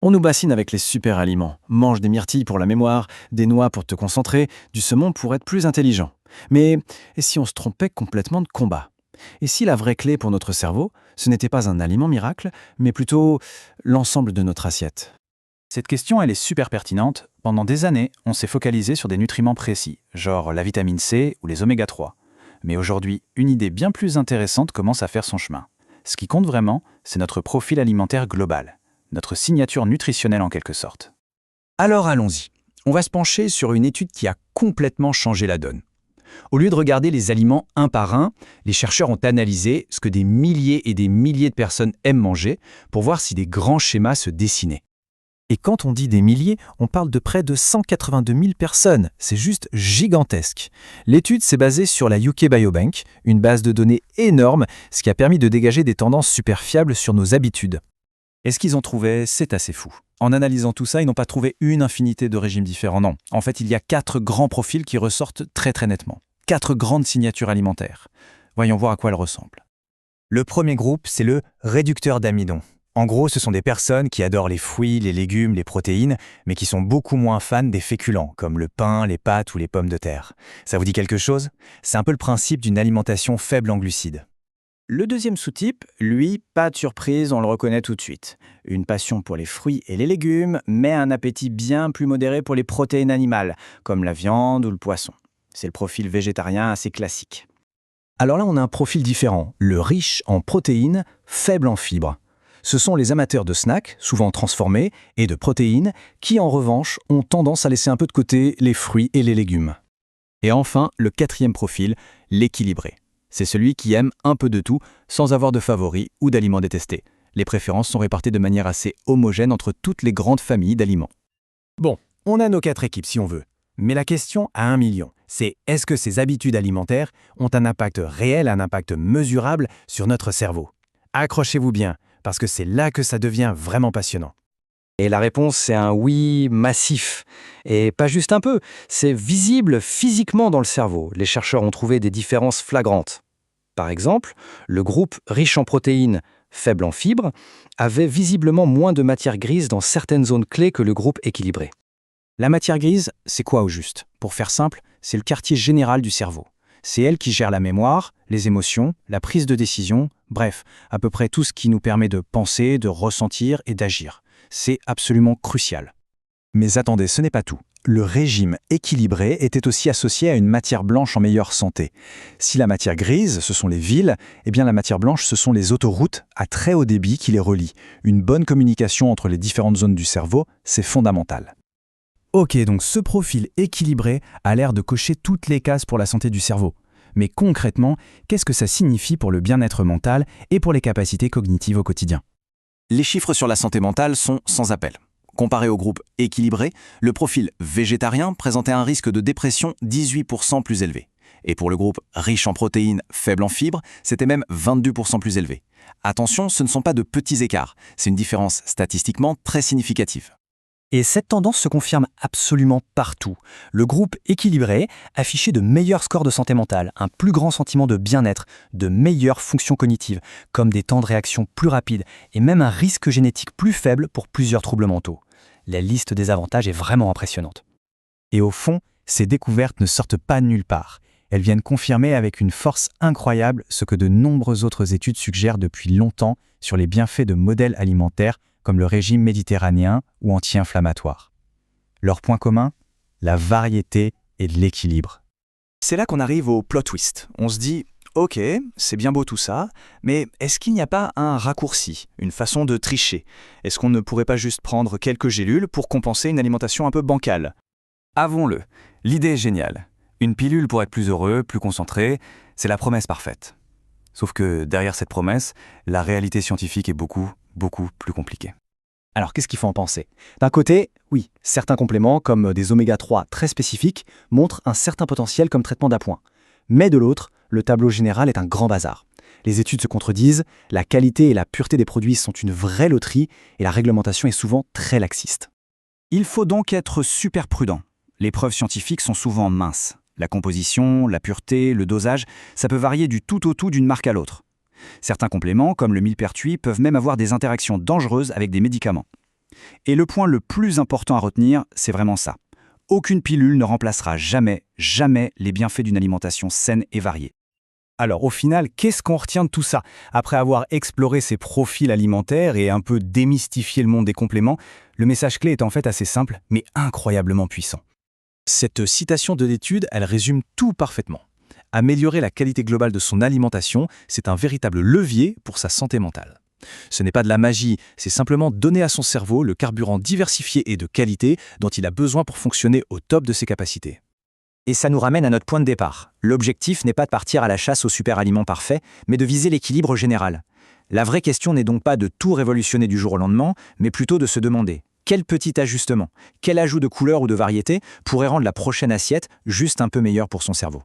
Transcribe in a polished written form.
On nous bassine avec les super aliments. Mange des myrtilles pour la mémoire, des noix pour te concentrer, du saumon pour être plus intelligent. Mais et si on se trompait complètement de combat? Et si la vraie clé pour notre cerveau, ce n'était pas un aliment miracle, mais plutôt l'ensemble de notre assiette? Cette question, elle est super pertinente. Pendant des années, on s'est focalisé sur des nutriments précis, genre la vitamine C ou les oméga 3. Mais aujourd'hui, une idée bien plus intéressante commence à faire son chemin. Ce qui compte vraiment, c'est notre profil alimentaire global, notre signature nutritionnelle en quelque sorte. Alors allons-y. On va se pencher sur une étude qui a complètement changé la donne. Au lieu de regarder les aliments un par un, les chercheurs ont analysé ce que des milliers et des milliers de personnes aiment manger pour voir si des grands schémas se dessinaient. Et quand on dit des milliers, on parle de près de 182 000 personnes. C'est juste gigantesque. L'étude s'est basée sur la UK Biobank, une base de données énorme, ce qui a permis de dégager des tendances super fiables sur nos habitudes. Et ce qu'ils ont trouvé, c'est assez fou. En analysant tout ça, ils n'ont pas trouvé une infinité de régimes différents, non. En fait, il y a 4 grands profils qui ressortent très très nettement. 4 grandes signatures alimentaires. Voyons voir à quoi elles ressemblent. Le premier groupe, c'est le réducteur d'amidon. En gros, ce sont des personnes qui adorent les fruits, les légumes, les protéines, mais qui sont beaucoup moins fans des féculents, comme le pain, les pâtes ou les pommes de terre. Ça vous dit quelque chose? C'est un peu le principe d'une alimentation faible en glucides. Le deuxième sous-type, lui, pas de surprise, on le reconnaît tout de suite. Une passion pour les fruits et les légumes, mais un appétit bien plus modéré pour les protéines animales, comme la viande ou le poisson. C'est le profil végétarien assez classique. Alors là, on a un profil différent, le riche en protéines, faible en fibres. Ce sont les amateurs de snacks, souvent transformés, et de protéines, qui en revanche ont tendance à laisser un peu de côté les fruits et les légumes. Et enfin, le quatrième profil, l'équilibré. C'est celui qui aime un peu de tout, sans avoir de favoris ou d'aliments détestés. Les préférences sont réparties de manière assez homogène entre toutes les grandes familles d'aliments. Bon, on a nos 4 équipes si on veut. Mais la question à 1 million, c'est est-ce que ces habitudes alimentaires ont un impact réel, un impact mesurable sur notre cerveau? Accrochez-vous bien, parce que c'est là que ça devient vraiment passionnant. Et la réponse, c'est un oui massif. Et pas juste un peu, c'est visible physiquement dans le cerveau. Les chercheurs ont trouvé des différences flagrantes. Par exemple, le groupe riche en protéines, faible en fibres, avait visiblement moins de matière grise dans certaines zones clés que le groupe équilibré. La matière grise, c'est quoi au juste? Pour faire simple, c'est le quartier général du cerveau. C'est elle qui gère la mémoire, les émotions, la prise de décision, bref, à peu près tout ce qui nous permet de penser, de ressentir et d'agir. C'est absolument crucial. Mais attendez, ce n'est pas tout. Le régime équilibré était aussi associé à une matière blanche en meilleure santé. Si la matière grise, ce sont les villes, eh bien la matière blanche, ce sont les autoroutes à très haut débit qui les relient. Une bonne communication entre les différentes zones du cerveau, c'est fondamental. Ok, donc ce profil équilibré a l'air de cocher toutes les cases pour la santé du cerveau. Mais concrètement, qu'est-ce que ça signifie pour le bien-être mental et pour les capacités cognitives au quotidien? Les chiffres sur la santé mentale sont sans appel. Comparé au groupe équilibré, le profil végétarien présentait un risque de dépression 18% plus élevé. Et pour le groupe riche en protéines, faible en fibres, c'était même 22% plus élevé. Attention, ce ne sont pas de petits écarts, c'est une différence statistiquement très significative. Et cette tendance se confirme absolument partout. Le groupe équilibré affichait de meilleurs scores de santé mentale, un plus grand sentiment de bien-être, de meilleures fonctions cognitives, comme des temps de réaction plus rapides et même un risque génétique plus faible pour plusieurs troubles mentaux. La liste des avantages est vraiment impressionnante. Et au fond, ces découvertes ne sortent pas de nulle part. Elles viennent confirmer avec une force incroyable ce que de nombreuses autres études suggèrent depuis longtemps sur les bienfaits de modèles alimentaires comme le régime méditerranéen ou anti-inflammatoire. Leur point commun? La variété et l'équilibre. C'est là qu'on arrive au plot twist. On se dit, ok, c'est bien beau tout ça, mais est-ce qu'il n'y a pas un raccourci, une façon de tricher? Est-ce qu'on ne pourrait pas juste prendre quelques gélules pour compenser une alimentation un peu bancale? Avouons-le, l'idée est géniale. Une pilule pour être plus heureux, plus concentré, c'est la promesse parfaite. Sauf que derrière cette promesse, la réalité scientifique est beaucoup plus compliquée. Alors qu'est-ce qu'il faut en penser? D'un côté, oui, certains compléments, comme des oméga 3 très spécifiques, montrent un certain potentiel comme traitement d'appoint. Mais de l'autre, le tableau général est un grand bazar. Les études se contredisent, la qualité et la pureté des produits sont une vraie loterie et la réglementation est souvent très laxiste. Il faut donc être super prudent. Les preuves scientifiques sont souvent minces. La composition, la pureté, le dosage, ça peut varier du tout au tout d'une marque à l'autre. Certains compléments, comme le millepertuis, peuvent même avoir des interactions dangereuses avec des médicaments. Et le point le plus important à retenir, c'est vraiment ça. Aucune pilule ne remplacera jamais, jamais les bienfaits d'une alimentation saine et variée. Alors au final, qu'est-ce qu'on retient de tout ça? Après avoir exploré ces profils alimentaires et un peu démystifié le monde des compléments, le message clé est en fait assez simple, mais incroyablement puissant. Cette citation de l'étude, elle résume tout parfaitement. Améliorer la qualité globale de son alimentation, c'est un véritable levier pour sa santé mentale. Ce n'est pas de la magie, c'est simplement donner à son cerveau le carburant diversifié et de qualité dont il a besoin pour fonctionner au top de ses capacités. Et ça nous ramène à notre point de départ. L'objectif n'est pas de partir à la chasse au super aliment parfait, mais de viser l'équilibre général. La vraie question n'est donc pas de tout révolutionner du jour au lendemain, mais plutôt de se demander quel petit ajustement, quel ajout de couleur ou de variété pourrait rendre la prochaine assiette juste un peu meilleure pour son cerveau.